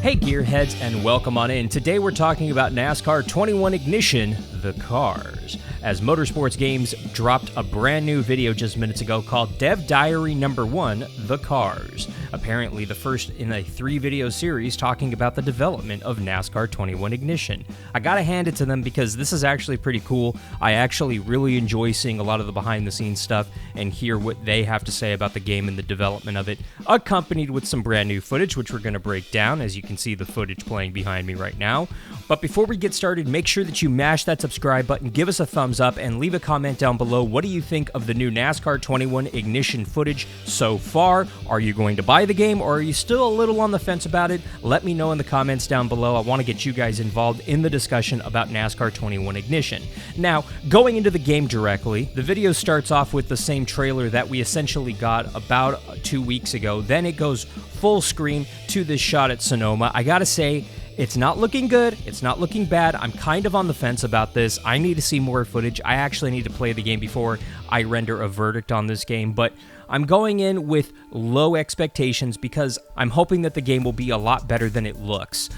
Hey gearheads, and welcome on in. Today we're talking about NASCAR 21 Ignition, the cars. As Motorsports Games dropped a brand new video just minutes ago called Dev Diary Number 1, The Cars. Apparently the first in a 3-video series talking about the development of NASCAR 21 Ignition. I gotta hand it to them because this is actually pretty cool. I actually really enjoy seeing a lot of the behind the scenes stuff and hear what they have to say about the game and the development of it, accompanied with some brand new footage, which we're gonna break down, as you can see the footage playing behind me right now. But before we get started, make sure that you mash that subscribe button, give us a thumbs up, and leave a comment down below. What do you think of the new NASCAR 21 Ignition footage so far? Are you going to buy the game, or are you still a little on the fence about it? Let me know in the comments down below. I want to get you guys involved in the discussion about NASCAR 21 Ignition. Now, going into the game directly, the video starts off with the same trailer that we essentially got about 2 weeks ago. Then it goes full screen to this shot at Sonoma. I gotta say, it's not looking good. It's not looking bad. I'm kind of on the fence about this. I need to see more footage. I actually need to play the game before I render a verdict on this game, but I'm going in with low expectations because I'm hoping that the game will be a lot better than it looks.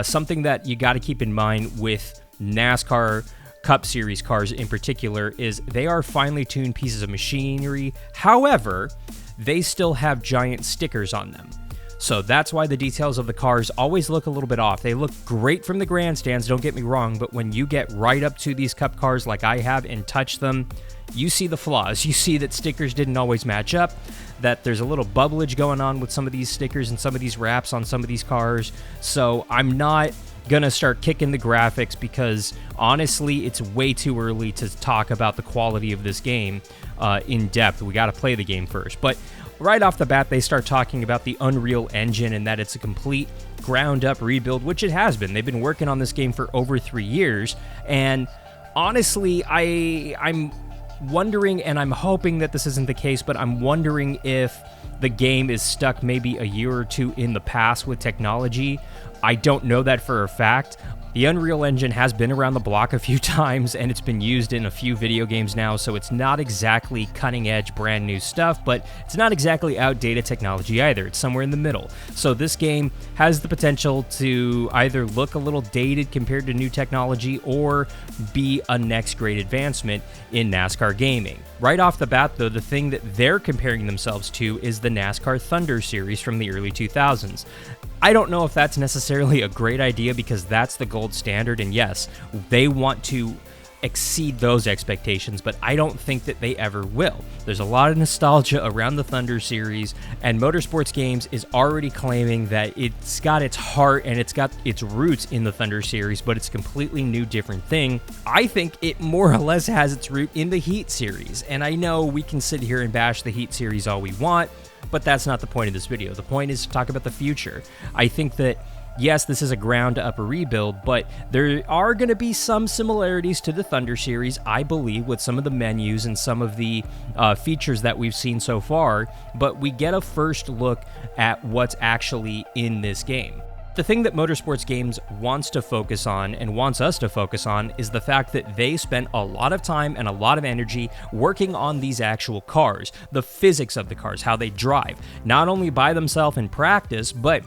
Something that you got to keep in mind with NASCAR Cup Series cars in particular is they are finely tuned pieces of machinery. However, they still have giant stickers on them. So that's why the details of the cars always look a little bit off. They look great from the grandstands, don't get me wrong, but when you get right up to these Cup cars like I have and touch them, you see the flaws. You see that stickers didn't always match up, that there's a little bubblage going on with some of these stickers and some of these wraps on some of these cars. So I'm not gonna start kicking the graphics because honestly, it's way too early to talk about the quality of this game in depth. We gotta play the game first. But right off the bat, they start talking about the Unreal Engine and that it's a complete ground-up rebuild, which it has been. They've been working on this game for over 3 years, and honestly, I'm wondering, and I'm hoping that this isn't the case, but I'm wondering if the game is stuck maybe a year or two in the past with technology. I don't know that for a fact. The Unreal Engine has been around the block a few times, and it's been used in a few video games now, so it's not exactly cutting-edge, brand-new stuff, but it's not exactly outdated technology either. It's somewhere in the middle. So this game has the potential to either look a little dated compared to new technology or be a next great advancement in NASCAR gaming. Right off the bat, though, the thing that they're comparing themselves to is the NASCAR Thunder series from the early 2000s. I don't know if that's necessarily a great idea because that's the gold standard, and yes, they want to exceed those expectations, but I don't think that they ever will. There's a lot of nostalgia around the Thunder series, and Motorsports Games is already claiming that it's got its heart and it's got its roots in the Thunder series, but it's a completely new, different thing. I think it more or less has its root in the Heat series, and I know we can sit here and bash the Heat series all we want, but that's not the point of this video. The point is to talk about the future. I think that yes, this is a ground-up rebuild, but there are going to be some similarities to the Thunder series, I believe, with some of the menus and some of the features that we've seen so far, but we get a first look at what's actually in this game. The thing that Motorsports Games wants to focus on and wants us to focus on is the fact that they spent a lot of time and a lot of energy working on these actual cars, the physics of the cars, how they drive, not only by themselves in practice, but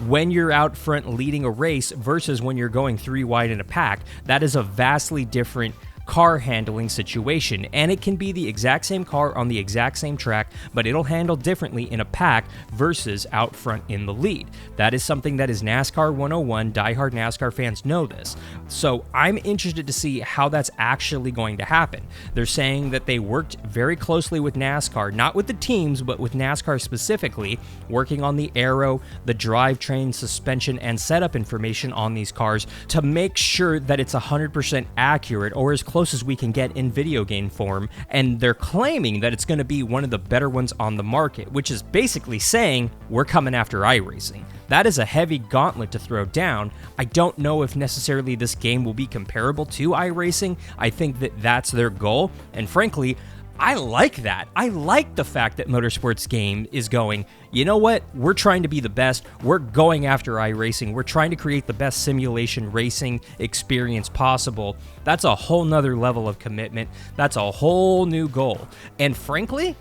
when you're out front leading a race versus when you're going 3 wide in a pack. That is a vastly different car handling situation, and it can be the exact same car on the exact same track, but it'll handle differently in a pack versus out front in the lead. That is something that is NASCAR 101. Diehard NASCAR fans know this. So I'm interested to see how that's actually going to happen. They're saying that they worked very closely with NASCAR, not with the teams, but with NASCAR specifically, working on the aero, the drivetrain, suspension, and setup information on these cars to make sure that it's 100% accurate, or as close as we can get in video game form, and they're claiming that it's going to be one of the better ones on the market, which is basically saying we're coming after iRacing. That is a heavy gauntlet to throw down. I don't know if necessarily this game will be comparable to iRacing. I think that that's their goal, and frankly, I like that. I like the fact that Motorsports Game is going, you know what? We're trying to be the best. We're going after iRacing. We're trying to create the best simulation racing experience possible. That's a whole nother level of commitment. That's a whole new goal. And frankly,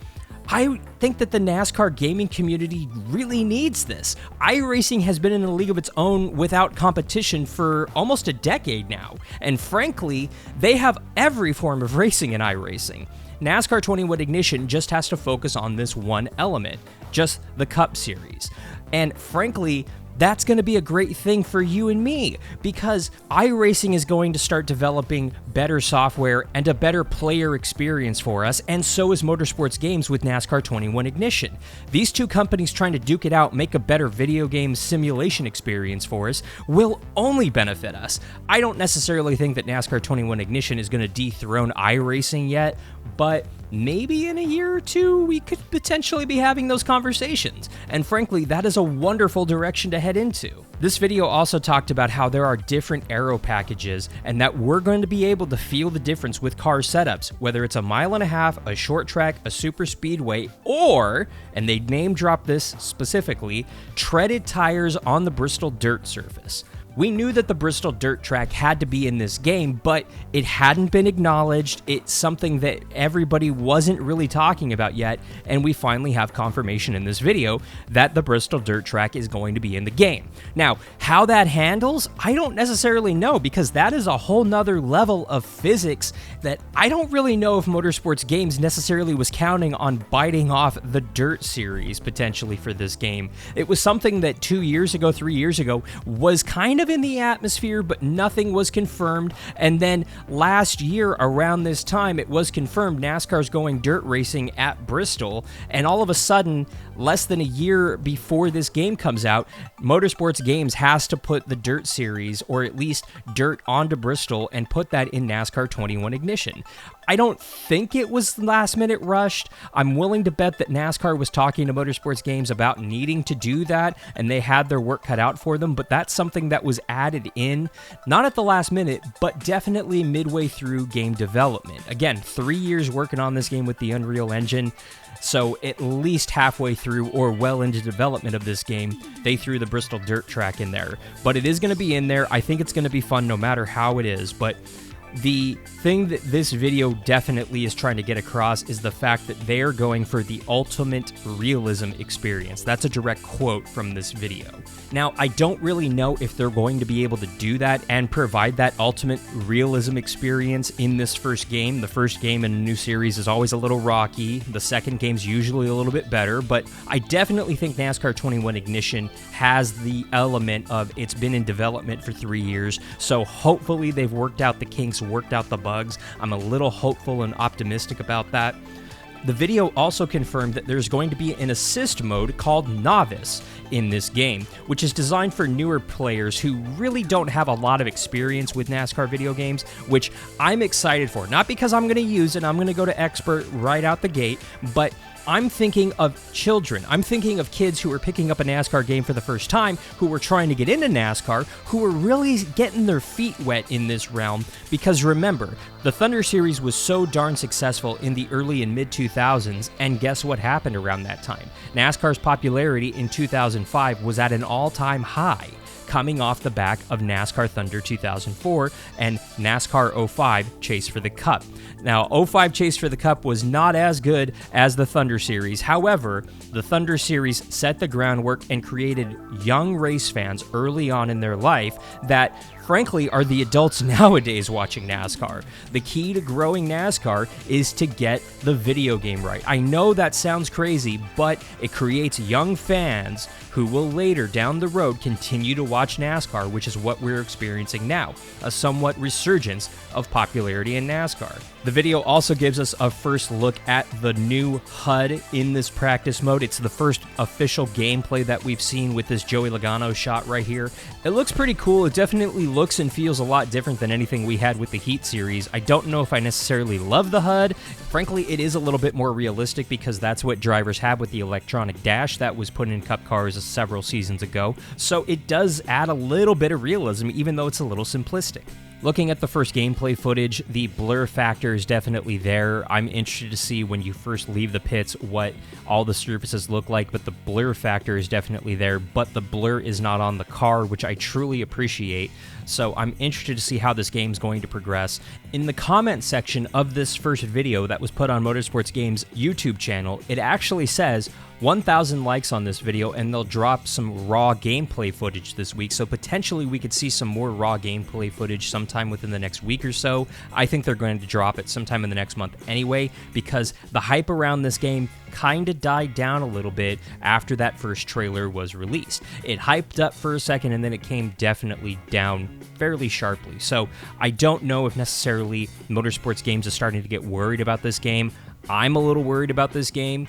I think that the NASCAR gaming community really needs this. iRacing has been in a league of its own without competition for almost a decade now, and frankly, they have every form of racing in iRacing. NASCAR 21 Ignition just has to focus on this one element, just the Cup Series. And frankly, that's going to be a great thing for you and me, because iRacing is going to start developing better software and a better player experience for us, and so is Motorsports Games with NASCAR 21 Ignition. These two companies trying to duke it out, make a better video game simulation experience for us, will only benefit us. I don't necessarily think that NASCAR 21 Ignition is going to dethrone iRacing yet, but maybe in a year or two, we could potentially be having those conversations. And frankly, that is a wonderful direction to head into. This video also talked about how there are different aero packages and that we're going to be able to feel the difference with car setups, whether it's a 1.5 miles, a short track, a super speedway, or, and they name drop this specifically, treaded tires on the Bristol dirt surface. We knew that the Bristol dirt track had to be in this game, but it hadn't been acknowledged. It's something that everybody wasn't really talking about yet, and we finally have confirmation in this video that the Bristol dirt track is going to be in the game. Now, how that handles, I don't necessarily know, because that is a whole nother level of physics that I don't really know if Motorsports Games necessarily was counting on biting off the dirt series potentially for this game. It was something that 2 years ago, 3 years ago, was kind of in the atmosphere, but nothing was confirmed. And then last year around this time, it was confirmed NASCAR's going dirt racing at Bristol, and all of a sudden, less than a year before this game comes out, Motorsports Games has to put the dirt series, or at least dirt, onto Bristol and put that in NASCAR 21 Ignition. I don't think it was last minute rushed. I'm willing to bet that NASCAR was talking to Motorsports Games about needing to do that, and they had their work cut out for them, but that's something that was added in, not at the last minute, but definitely midway through game development. Again, 3 years working on this game with the Unreal Engine, so at least halfway through or well into development of this game, they threw the Bristol dirt track in there. But it is going to be in there. I think it's going to be fun no matter how it is, but the thing that this video definitely is trying to get across is the fact that they are going for the ultimate realism experience. That's a direct quote from this video. Now, I don't really know if they're going to be able to do that and provide that ultimate realism experience in this first game. The first game in a new series is always a little rocky. The second game's usually a little bit better, but I definitely think NASCAR 21 Ignition has the element of it's been in development for 3 years, so hopefully they've worked out the kinks, worked out the bugs. I'm a little hopeful and optimistic about that. The video also confirmed that there's going to be an assist mode called Novice in this game, which is designed for newer players who really don't have a lot of experience with NASCAR video games, which I'm excited for. Not because I'm going to use it, I'm going to go to Expert right out the gate, but I'm thinking of children. I'm thinking of kids who are picking up a NASCAR game for the first time, who were trying to get into NASCAR, who are really getting their feet wet in this realm, because remember, the Thunder Series was so darn successful in the early and mid-2000s, and guess what happened around that time? NASCAR's popularity in 2005 was at an all-time high, coming off the back of NASCAR Thunder 2004 and NASCAR 05 Chase for the Cup. Now, 05 Chase for the Cup was not as good as the Thunder Series. However, the Thunder Series set the groundwork and created young race fans early on in their life that, frankly, are the adults nowadays watching NASCAR. The key to growing NASCAR is to get the video game right. I know that sounds crazy, but it creates young fans who will later down the road continue to watch NASCAR, which is what we're experiencing now, a somewhat resurgence of popularity in NASCAR. The video also gives us a first look at the new HUD in this practice mode. It's the first official gameplay that we've seen with this Joey Logano shot right here. It looks pretty cool. It definitely looks and feels a lot different than anything we had with the Heat series. I don't know if I necessarily love the HUD. Frankly, it is a little bit more realistic because that's what drivers have with the electronic dash that was put in Cup cars several seasons ago. So it does add a little bit of realism, even though it's a little simplistic. Looking at the first gameplay footage, the blur factor is definitely there. I'm interested to see when you first leave the pits what all the surfaces look like, but the blur factor is definitely there, but the blur is not on the car, which I truly appreciate. So I'm interested to see how this game's going to progress. In the comment section of this first video that was put on Motorsports Games' YouTube channel, it actually says 1,000 likes on this video, and they'll drop some raw gameplay footage this week, so potentially we could see some more raw gameplay footage sometime within the next week or so. I think they're going to drop it sometime in the next month anyway, because the hype around this game kind of died down a little bit after that first trailer was released. It hyped up for a second, and then it came definitely down fairly sharply. So I don't know if necessarily Motorsports Games is starting to get worried about this game. I'm a little worried about this game.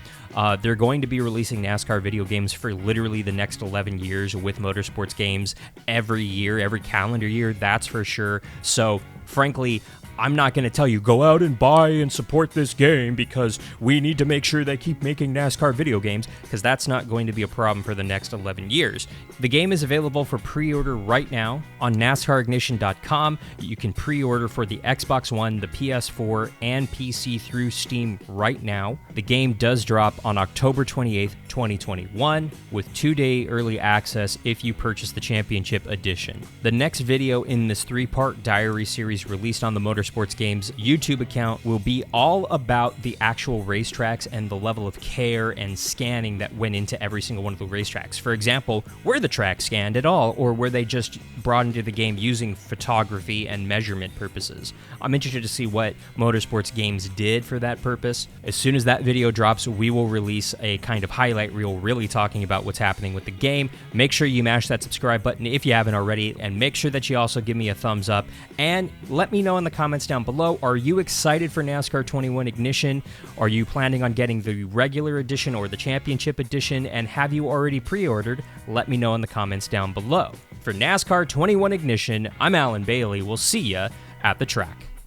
They're going to be releasing NASCAR video games for literally the next 11 years with Motorsports Games every year, every calendar year, that's for sure. So, frankly, I'm not going to tell you, go out and buy and support this game because we need to make sure they keep making NASCAR video games, because that's not going to be a problem for the next 11 years. The game is available for pre-order right now on NASCARignition.com. You can pre-order for the Xbox One, the PS4, and PC through Steam right now. The game does drop on October 28th, 2021, with 2-day early access if you purchase the Championship Edition. The next video in this 3-part diary series released on the Motorsports Games YouTube account will be all about the actual racetracks and the level of care and scanning that went into every single one of the racetracks. For example, were the tracks scanned at all, or were they just brought into the game using photography and measurement purposes? I'm interested to see what Motorsports Games did for that purpose. As soon as that video drops, we will release a kind of highlight reel really talking about what's happening with the game. Make sure you mash that subscribe button if you haven't already, and make sure that you also give me a thumbs up, and let me know in the comments down below, are you excited for NASCAR 21 Ignition? Are you planning on getting the regular edition or the championship edition, and have you already pre-ordered? Let me know in the comments down below. For NASCAR 21 Ignition, I'm Alan Bailey. We'll see ya at the track.